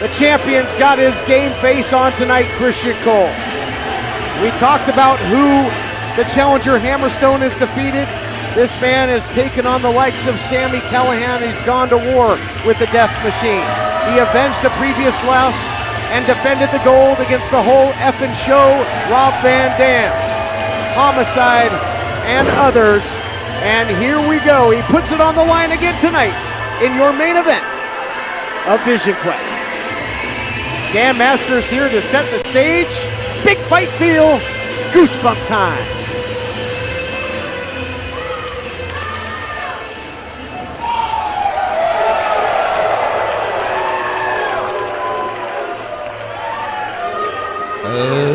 The champion's got his game face on tonight, Christian Cole. We talked about who the challenger Hammerstone has defeated. This man has taken on the likes of Sami Callihan. He's gone to war with the Death Machine. He avenged the previous loss and defended the gold against the whole effing show, Rob Van Dam, Homicide, and others. And here we go. He puts it on the line again tonight in your main event of Vision Quest. Dan Masters here to set the stage. Big fight feel, goosebump time.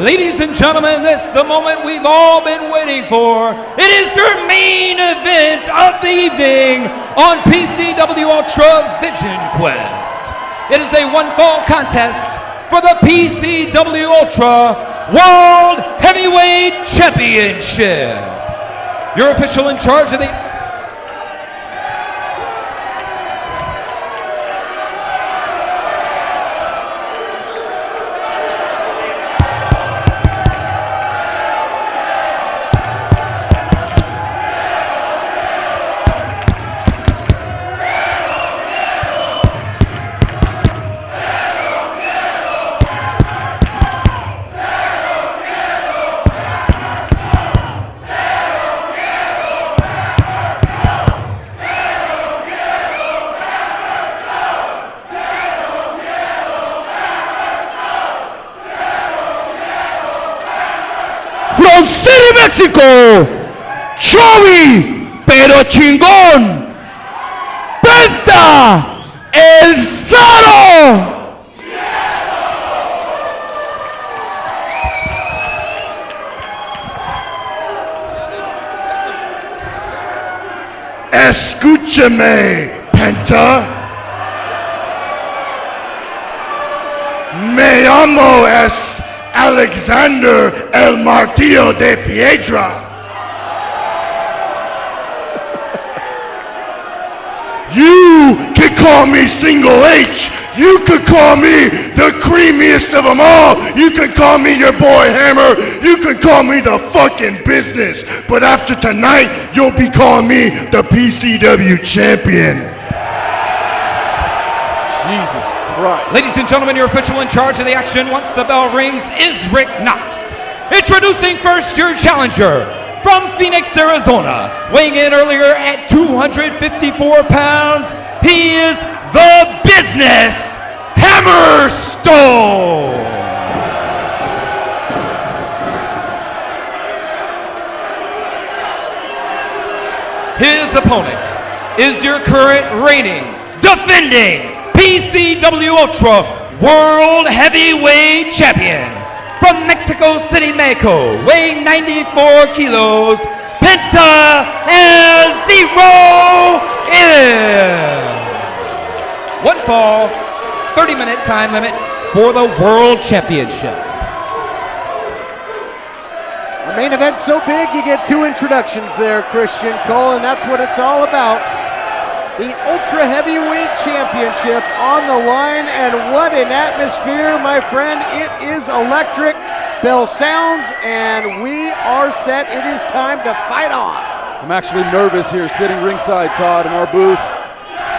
Ladies and gentlemen, this is the moment we've all been waiting for. It is your main event of the evening on PCW Ultra Vision Quest. It is a one-fall contest for the PCW Ultra World Heavyweight Championship. Your official in charge of the... From City, Mexico, Chovy, pero chingón, Penta, el Zaro. Escúchame, Penta. Me llamo Alexander El Martillo de Piedra. You can call me Single H. You could call me the creamiest of them all. You can call me your boy Hammer. You can call me the fucking business. But after tonight, you'll be calling me the PCW champion. Jesus Christ. Ladies and gentlemen, your official in charge of the action once the bell rings is Rick Knox. Introducing first your challenger from Phoenix, Arizona, weighing in earlier at 254 pounds, he is the business Hammerstone. His opponent is your current reigning, defending PCW Ultra World Heavyweight Champion from Mexico City, Mexico, weighing 94 kilos, Penta Zero in. One fall, 30-minute time limit for the World Championship. The main event's so big, you get two introductions there, Christian Cole, and that's what it's all about. The Ultra Heavyweight Championship on the line, and what an atmosphere, my friend. It is electric. Bell sounds, and we are set. It is time to fight on. I'm actually nervous here sitting ringside, Todd, in our booth.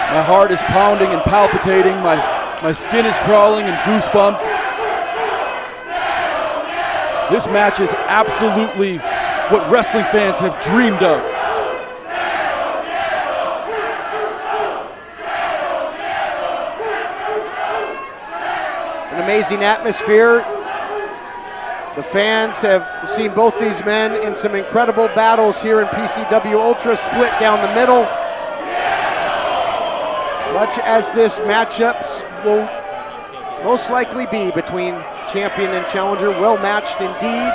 My heart is pounding and palpitating. My skin is crawling and goosebumped. This match is absolutely what wrestling fans have dreamed of. An amazing atmosphere. The fans have seen both these men in some incredible battles here in PCW Ultra, split down the middle. Much as this matchups will most likely be between champion and challenger, well matched indeed.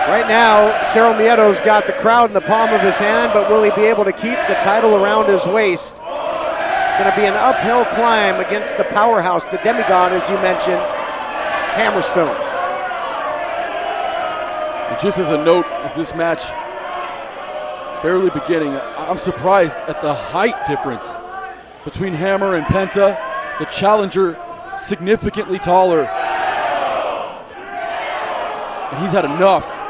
Right now, Cero Mieto's got the crowd in the palm of his hand, but will he be able to keep the title around his waist? Going to be an uphill climb against the powerhouse, the demigod, as you mentioned, Hammerstone. And just as a note, as this match barely beginning. I'm surprised at the height difference between Hammer and Penta. The challenger significantly taller. And he's had enough.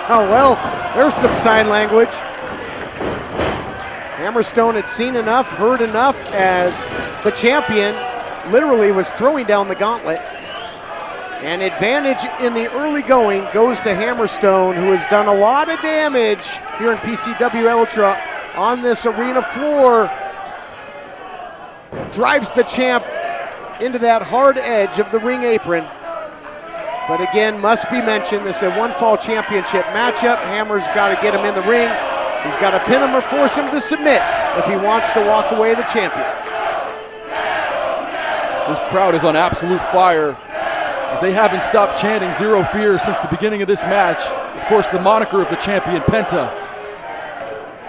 Well, there's some sign language. Hammerstone had seen enough, heard enough, as the champion literally was throwing down the gauntlet. And advantage in the early going goes to Hammerstone, who has done a lot of damage here in PCW Ultra on this arena floor. Drives the champ into that hard edge of the ring apron. But again, must be mentioned, this is a one-fall championship matchup. Hammer's got to get him in the ring. He's got to pin him or force him to submit if he wants to walk away the champion. This crowd is on absolute fire. They haven't stopped chanting "Zero Fear" since the beginning of this match. Of course, the moniker of the champion, Penta.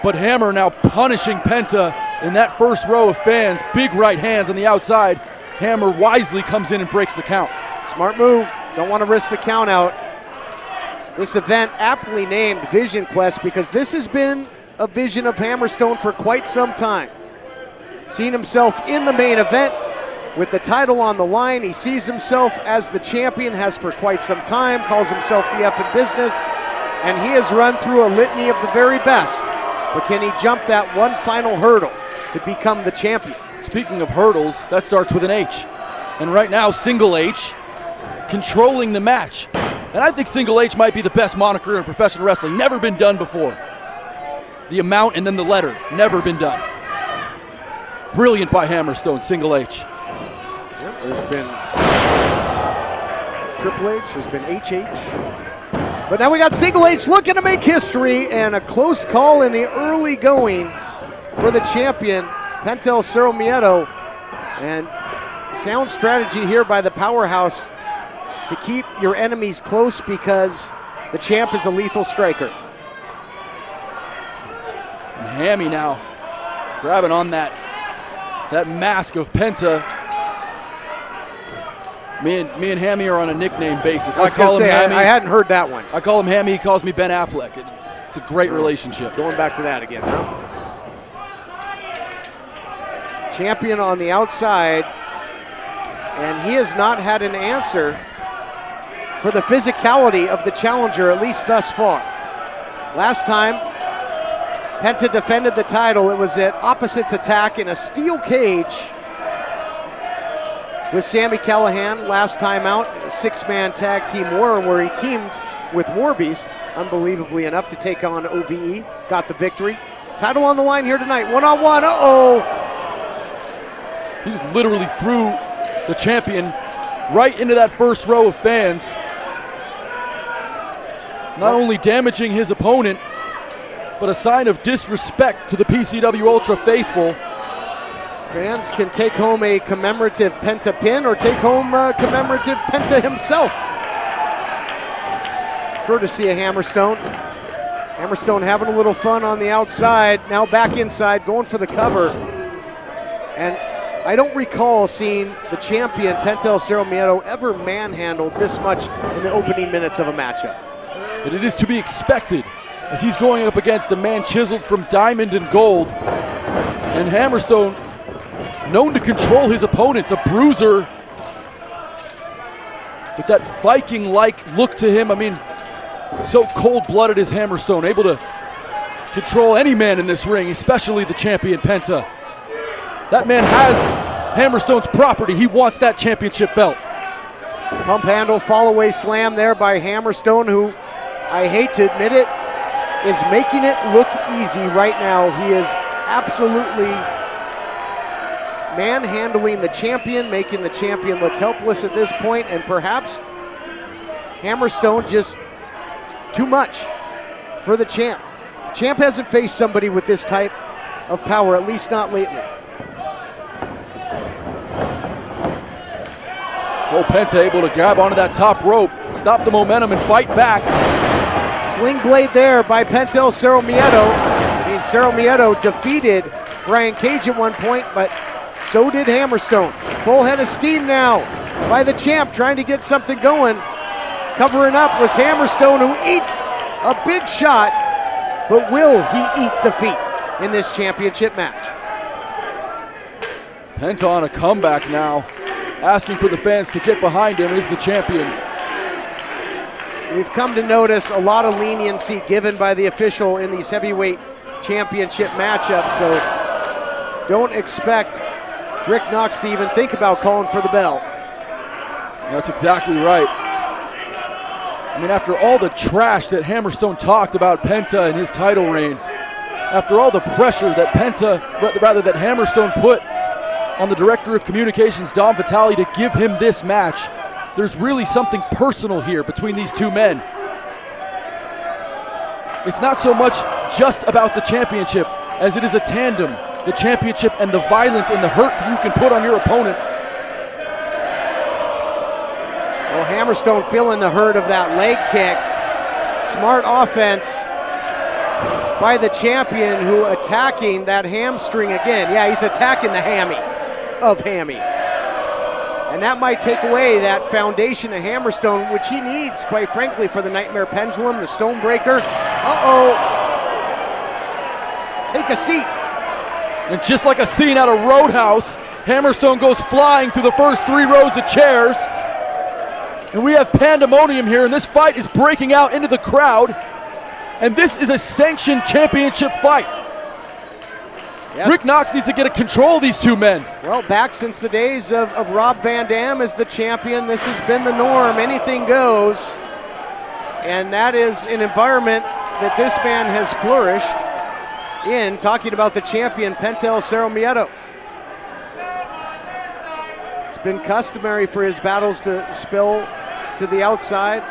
But Hammer now punishing Penta in that first row of fans. Big right hands on the outside. Hammer wisely comes in and breaks the count. Smart move. Don't want to risk the count out. This event aptly named Vision Quest because this has been a vision of Hammerstone for quite some time. Seen himself in the main event with the title on the line. He sees himself as the champion, has for quite some time, calls himself the effing business, and he has run through a litany of the very best. But can he jump that one final hurdle to become the champion? Speaking of hurdles, that starts with an H. And right now, Single H controlling the match. And I think Single H might be the best moniker in professional wrestling. Never been done before. The amount and then the letter, never been done. Brilliant by Hammerstone, Single H. Yep, there's been Triple H, there's been HH. But now we got Single H looking to make history, and a close call in the early going for the champion, Penta Cero Miedo. And sound strategy here by the powerhouse to keep your enemies close because the champ is a lethal striker. And Hammy now grabbing on that mask of Penta. Me and Hammy are on a nickname basis. I call him Hammy. I hadn't heard that one. I call him Hammy. He calls me Ben Affleck. It's a great relationship. Going back to that again, huh? Champion on the outside, and he has not had an answer for the physicality of the challenger, at least thus far. Last time Penta defended the title, it was at Opposite's Attack in a steel cage with Sami Callihan. Last time out, a six-man tag team war where he teamed with Warbeast, unbelievably enough, to take on OVE. Got the victory. Title on the line here tonight, one-on-one, He just literally threw the champion right into that first row of fans. Not only damaging his opponent, but a sign of disrespect to the PCW Ultra faithful. Fans can take home a commemorative Penta pin or take home a commemorative Penta himself. Courtesy of Hammerstone. Hammerstone having a little fun on the outside, now back inside, going for the cover. And I don't recall seeing the champion, Penta Cero Miedo, ever manhandled this much in the opening minutes of a matchup. But it is to be expected as he's going up against a man chiseled from diamond and gold. And Hammerstone, known to control his opponents, a bruiser with that Viking-like look to him. I mean, so cold-blooded is Hammerstone, able to control any man in this ring, especially the champion Penta. That man has Hammerstone's property. He wants that championship belt. Pump handle, fall away slam there by Hammerstone, who, I hate to admit it, is making it look easy right now. He is absolutely manhandling the champion, making the champion look helpless at this point, and perhaps Hammerstone just too much for the champ. The champ hasn't faced somebody with this type of power, at least not lately. Oh, Penta able to grab onto that top rope, stop the momentum and fight back. Sling blade there by Penta Cero Miedo. I mean, Cero Miedo defeated Brian Cage at one point, but so did Hammerstone. Full head of steam now by the champ, trying to get something going. Covering up was Hammerstone, who eats a big shot, but will he eat defeat in this championship match? Penta on a comeback now, asking for the fans to get behind him as the champion. We've come to notice a lot of leniency given by the official in these heavyweight championship matchups, so don't expect Rick Knox to even think about calling for the bell. That's exactly right. I mean, after all the trash that Hammerstone talked about Penta and his title reign, after all the pressure that that Hammerstone put on the Director of Communications, Dom Vitale, to give him this match, there's really something personal here between these two men. It's not so much just about the championship as it is a tandem, the championship and the violence and the hurt that you can put on your opponent. Well, Hammerstone feeling the hurt of that leg kick. Smart offense by the champion, who attacking that hamstring again. Yeah, he's attacking the hammy of hammy. And that might take away that foundation of Hammerstone, which he needs, quite frankly, for the Nightmare Pendulum, the Stonebreaker. Take a seat. And just like a scene out of Roadhouse, Hammerstone goes flying through the first 3 rows of chairs. And we have pandemonium here, and this fight is breaking out into the crowd. And this is a sanctioned championship fight. Yes. Rick Knox needs to get a control of these two men. Well, back since the days of Rob Van Dam as the champion, this has been the norm. Anything goes. And that is an environment that this man has flourished in, talking about the champion, Penta El Cerro Miedo. It's been customary for his battles to spill to the outside,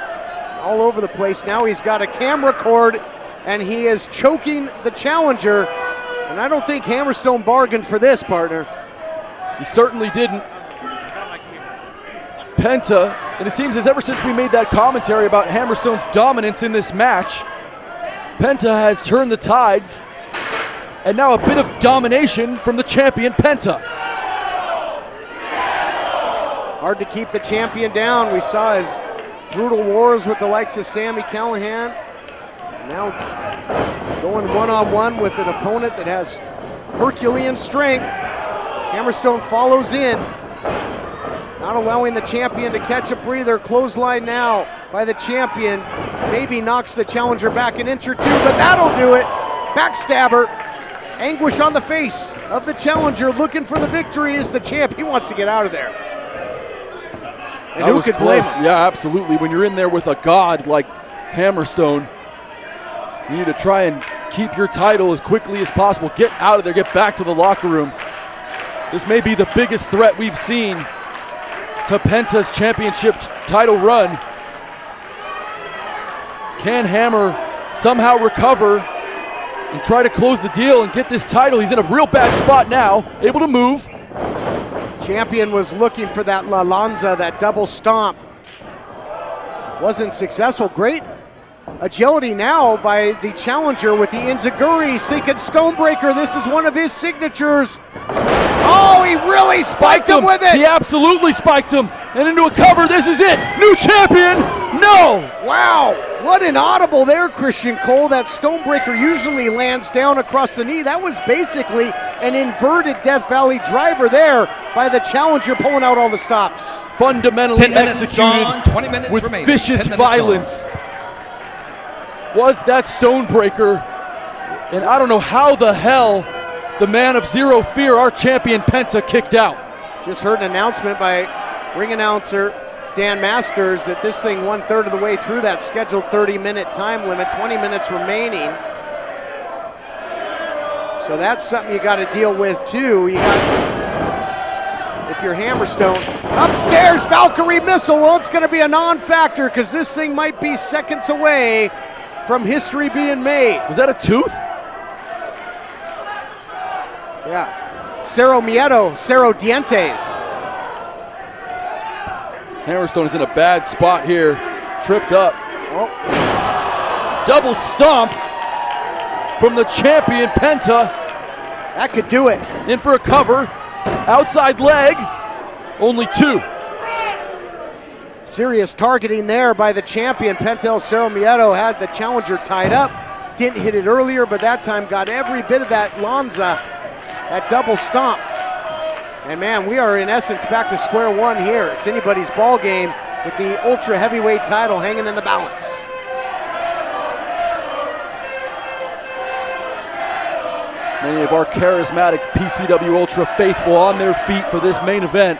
all over the place. Now he's got a camera cord, and he is choking the challenger. And I don't think Hammerstone bargained for this, partner. He certainly didn't. Penta, and it seems as ever since we made that commentary about Hammerstone's dominance in this match, Penta has turned the tides, and now a bit of domination from the champion, Penta. Hard to keep the champion down. We saw his brutal wars with the likes of Sami Callihan. Now going one-on-one with an opponent that has Herculean strength. Hammerstone follows in, not allowing the champion to catch a breather. Clothesline now by the champion. Maybe knocks the challenger back an inch or two, but that'll do it. Backstabber. Anguish on the face of the challenger, looking for the victory as the champ. He wants to get out of there. And that who was could blame close. him? Yeah, absolutely. When you're in there with a god like Hammerstone, you need to try and keep your title as quickly as possible. Get out of there, get back to the locker room. This may be the biggest threat we've seen to Penta's championship title run. Can Hammer somehow recover and try to close the deal and get this title? He's in a real bad spot now, able to move. Champion was looking for that La Lanza, that double stomp. Wasn't successful. Great agility now by the challenger with the Enziguri, thinking Stonebreaker. This is one of his signatures. Oh, he really spiked him with it. He absolutely spiked him. And into a cover. This is it. New champion. No. Wow. What an audible there, Christian Cole. That Stonebreaker usually lands down across the knee. That was basically an inverted Death Valley driver there by the challenger, pulling out all the stops. Fundamentally 10 minutes executed gone, 20 minutes with remaining. vicious violence. Was that Stonebreaker. And I don't know how the hell the man of zero fear, our champion Penta, kicked out. Just heard an announcement by ring announcer Dan Masters that this thing 1/3 of the way through that scheduled 30-minute time limit, 20 minutes remaining. So that's something you got to deal with too. You got, if you're Hammerstone, upstairs Valkyrie missile. Well, it's going to be a non-factor because this thing might be seconds away from history being made. Was that a tooth? Yeah. Cerro Miedo, Cerro Dientes. Hammerstone is in a bad spot here. Tripped up. Oh. Double stomp from the champion Penta. That could do it. In for a cover. Outside leg. Only 2. Serious targeting there by the champion. Penta El Cerro Miedo had the challenger tied up. Didn't hit it earlier, but that time got every bit of that Lanza, that double stomp. And man, we are in essence back to square one here. It's anybody's ball game with the ultra heavyweight title hanging in the balance. Many of our charismatic PCW Ultra faithful on their feet for this main event.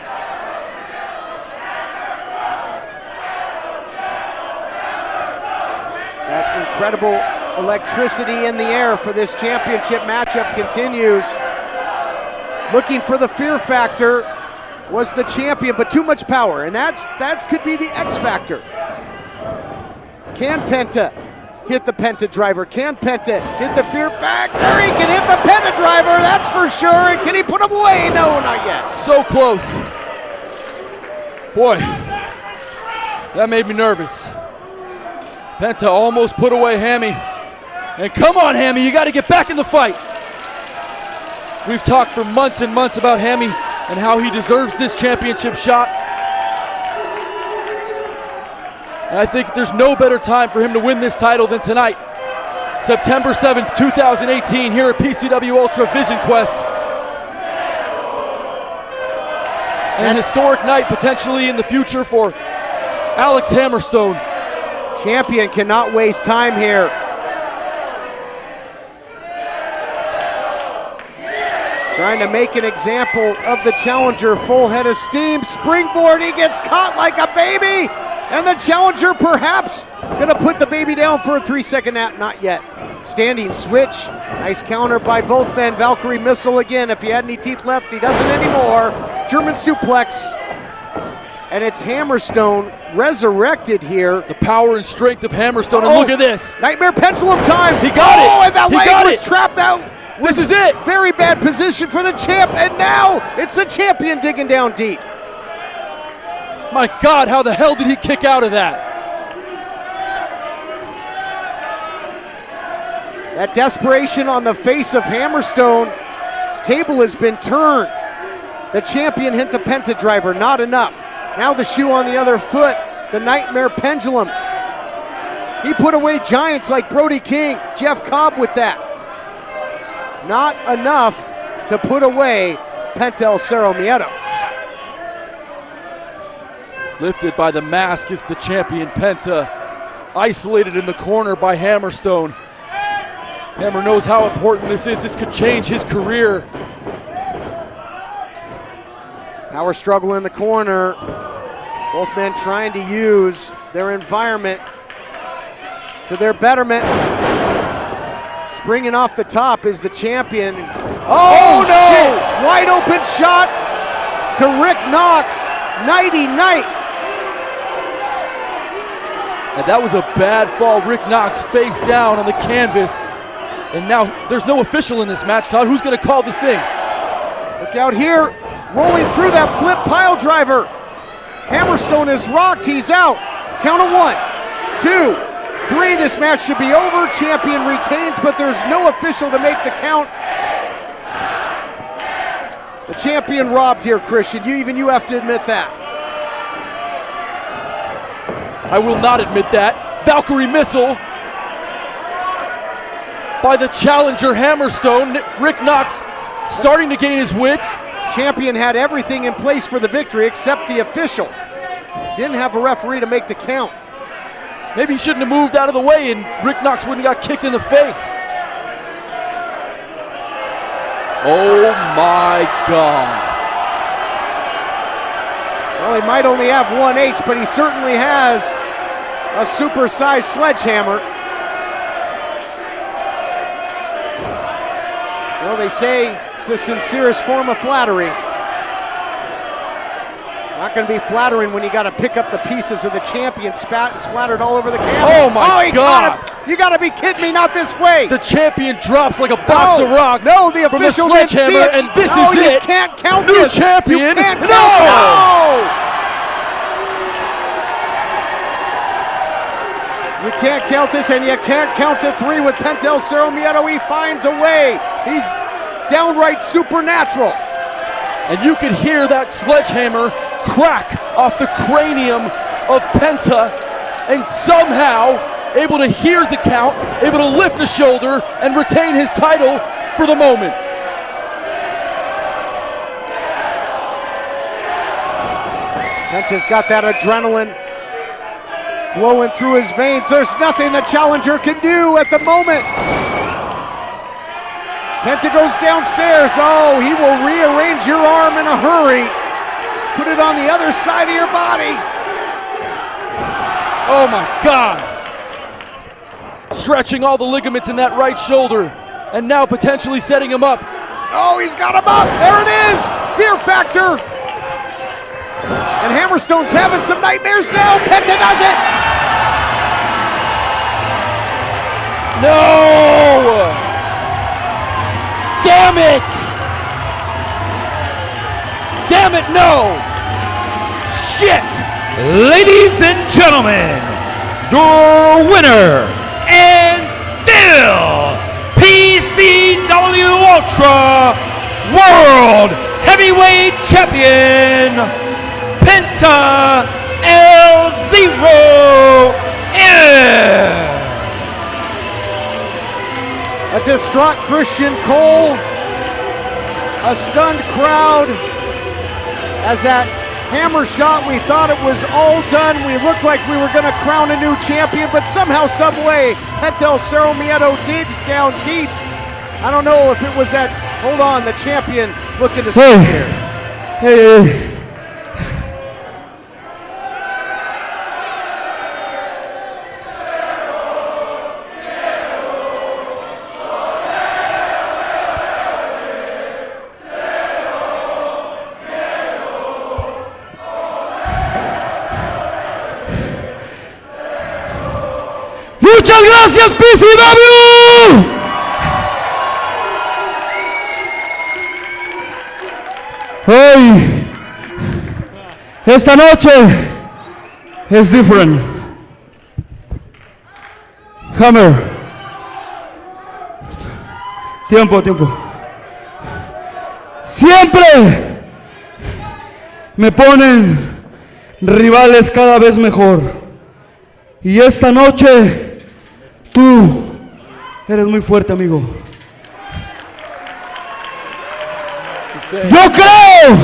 That incredible electricity in the air for this championship matchup continues. Looking for the fear factor was the champion, but too much power, and that could be the X factor. Can Penta hit the Penta driver? Can Penta hit the fear factor? He can hit the Penta driver, that's for sure. And can he put him away? No, not yet. So close. Boy, that made me nervous. Penta almost put away Hammy. And come on, Hammy, you got to get back in the fight. We've talked for months and months about Hammy and how he deserves this championship shot. And I think there's no better time for him to win this title than tonight. September 7th, 2018, here at PCW Ultra Vision Quest. An historic night potentially in the future for Alex Hammerstone. Champion cannot waste time here. Trying to make an example of the challenger, full head of steam, springboard, he gets caught like a baby, and the challenger perhaps gonna put the baby down for a 3-second nap, not yet. Standing switch, nice counter by both men, Valkyrie missile again, if he had any teeth left, he doesn't anymore. German suplex, and it's Hammerstone resurrected here. The power and strength of Hammerstone, and look at this. Nightmare pendulum time. He got it. Oh, and that He leg got was it. trapped out. This is it. Very bad position for the champ, and now it's the champion digging down deep. My God, how the hell did he kick out of that? That desperation on the face of Hammerstone. Table has been turned. The champion hit the Penta driver, not enough. Now the shoe on the other foot, the nightmare pendulum. He put away giants like Brody King, Jeff Cobb with that. Not enough to put away Penta El Cerro Miedo. Lifted by the mask is the champion Penta. Isolated in the corner by Hammerstone. Hammer knows how important this is. This could change his career. Power struggle in the corner. Both men trying to use their environment to their betterment. Springing off the top is the champion. Oh no! Shit. Wide open shot to Rick Knox. Nighty night. And that was a bad fall. Rick Knox face down on the canvas. And now there's no official in this match, Todd. Who's going to call this thing? Look out here. Rolling through that flip pile driver. Hammerstone is rocked. He's out. Count of 1, 2, 3. This match should be over. Champion retains, but there's no official to make the count. The champion robbed here, Christian. Even you have to admit that. I will not admit that. Valkyrie missile by the challenger Hammerstone. Rick Knox starting to gain his wits. Champion had everything in place for the victory except the official. Didn't have a referee to make the count. Maybe he shouldn't have moved out of the way and Rick Knox wouldn't have got kicked in the face. Oh my God. Well, he might only have 1H, but he certainly has a super-sized sledgehammer. Well, they say it's the sincerest form of flattery. Not going to be flattering when you got to pick up the pieces of the champion splattered all over the camera. Oh my God! You got to be kidding me! Not this way. The champion drops like a box of rocks. No, the from the official didn't see sledgehammer, it. and this No, is you it. can't count New this. champion. You can't No! count it. You can't count this, and you can't count to 3 with Penta El Cerro Miedo. He finds a way. He's downright supernatural. And you could hear that sledgehammer crack off the cranium of Penta and somehow able to hear the count, able to lift a shoulder and retain his title for the moment. Penta's got that adrenaline flowing through his veins. There's nothing the challenger can do at the moment. Penta goes downstairs. Oh, he will rearrange your arm in a hurry. Put it on the other side of your body. Oh my God. Stretching all the ligaments in that right shoulder and now potentially setting him up. Oh, he's got him up. There it is. Fear factor. And Hammerstone's having some nightmares now. Penta does it. No! Damn it! Damn it, no! Shit! Ladies and gentlemen, your winner and still PCW Ultra World Heavyweight Champion, Penta L0 is a distraught Christian Cole, a stunned crowd as that hammer shot. We thought it was all done. We looked like we were going to crown a new champion, but somehow, some way, Penta El digs down deep. I don't know if it was that, hold on, the champion looking to stay here. Hey. Muchas gracias, PCW. Hoy, esta noche es different. Hammer. Tiempo. Siempre me ponen rivales cada vez mejor. Y esta noche, tú eres muy fuerte, amigo. Yo creo.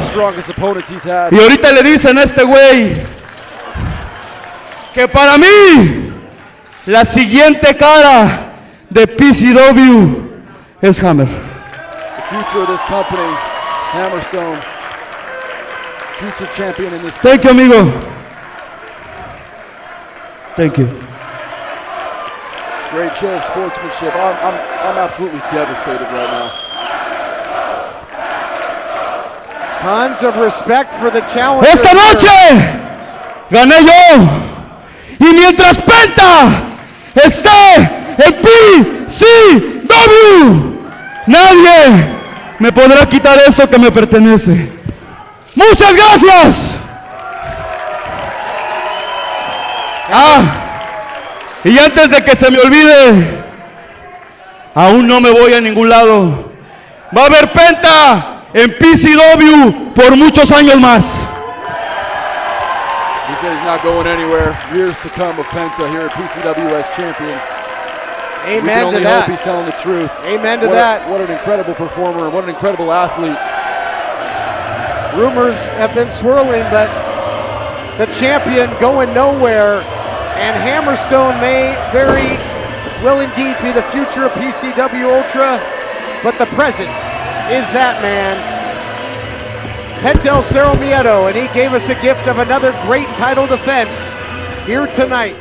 Y ahorita le dicen a este güey que para mí la siguiente cara de PCW es Hammer. The future of this company, Hammerstone, future champion in this company. Thank you, amigo. Thank you. Great show of sportsmanship. I'm absolutely devastated right now. Tons of respect for the challenger. Esta noche gané yo. Y mientras Penta esté en PCW, nadie me podrá quitar esto que me pertenece. Muchas gracias. Y antes de que se me olvide, aún no me voy a ningún lado. Va a haber Penta en PCW por muchos años más. He said he's not going anywhere. Years to come of Penta here at PCW as champion. Amen we can only to that. hope he's telling the truth. Amen to that. What an incredible performer. What an incredible athlete. Rumors have been swirling, but the champion going nowhere, and Hammerstone may very well indeed be the future of PCW Ultra, but the present is that man, Penta El, and he gave us a gift of another great title defense here tonight.